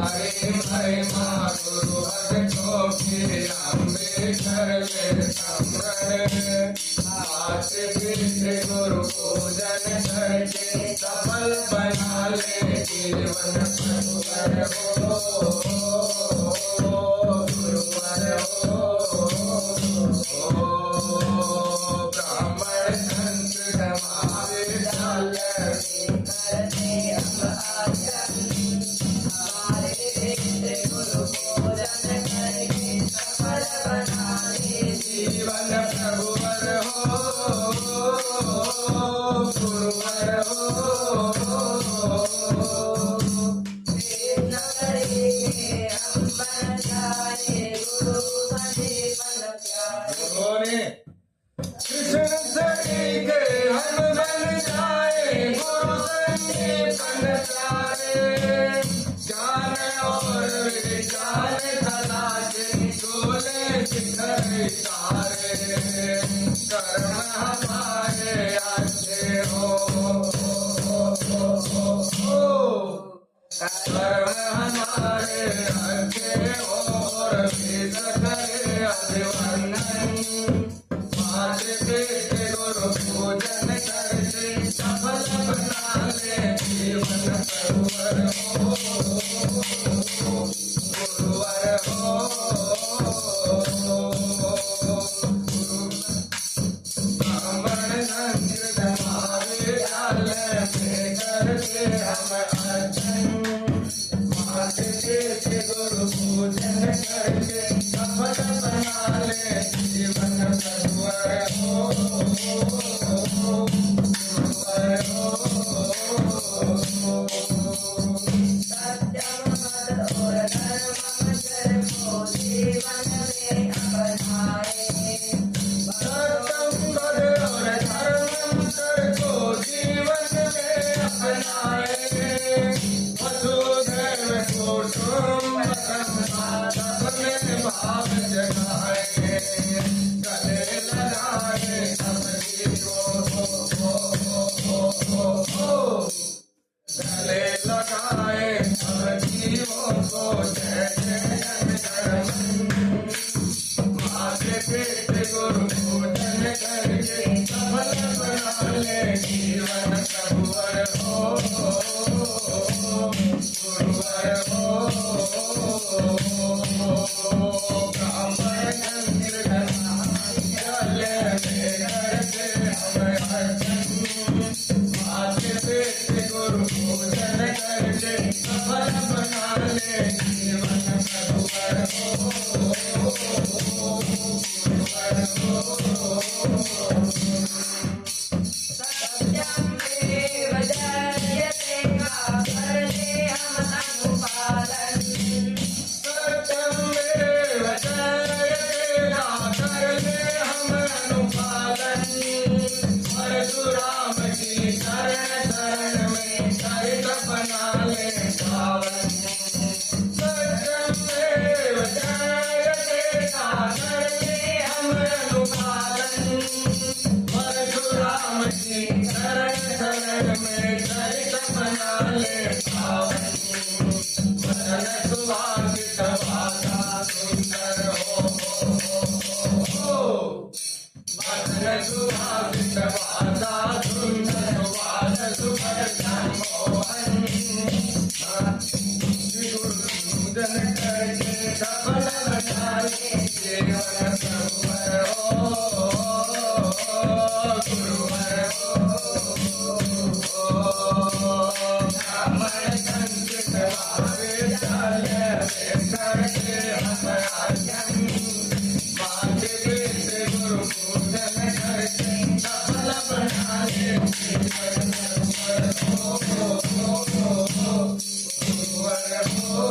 तुम्हारी महिमा गुरु भक्तों की अम्बेडकर में समरण हाथ पीठ गुरु पूजन करके सफल बना ले जीवन प्रभुवर हो गुरुवर हो ब्राह्मण संत समावे डाल करते हम आचरण जीवन प्रभुवर हो गुरुवर हो कृष्ण सखी के हम बन जाए गुरु संजीवन प्यारे ज्ञान और विज्ञान तलाशे झूले शिखर तारे कर्म हमारे अच्छे हो कर्म हमारे अच्छे और विद करे अभिवंदन माते पेट गुरु पूजन करके सफल बना ले जीवन प्रभुवर हो गुरुवर हो ब्राह्मण संत हमारे डाल में करके हम अर्चन माते पेट गुरु पूजन करके सफल बना ले जीवन प्रभुवर हो गुरुवर हो सत्यम पद और धर्म चर को जीवन में अपनाए सत्यम पद और धर्म चर को जीवन में अपनाए वसुधैव कुटुम्बकम् अपने भाव जगाए गले लगाए सबकी गले लगाए सब जीवों को जय जय जय माथे पेट गुरु पूजन करके सफल बना ले जीवन प्रभुवर हो गुरुवर हो ब्राह्मण संकीर्तन चले करके हम अर्चन माथे पेट गुरु पूजन करके सफल बना ले जीवन प्रभुवर हो गुरुवर हो सत्यम देव जयते करले हम अनुपालन सत्यम देव जयते करले हम अनुपालन परशुराम की शरण शरण में चरित बना ले पावन सत्यम देव जयते करले हम अनुपालन परशुराम की शरण शरण में चरित बना ले पावन वदन सुभाषित भाषा सुंदर हो वदन सुभाषित भाषा सुंदर वाद सुभद्र मोहन गुरु पूजन करके सफल बना ले जीवन प्रभुवर हो गुरुवर हो ब्राह्मण संत हमारे डाल में करके हम अर्चन माथे पेट गुरु पूजन करके सफल बना ले जीवन प्रभुवर हो गुरुवर हो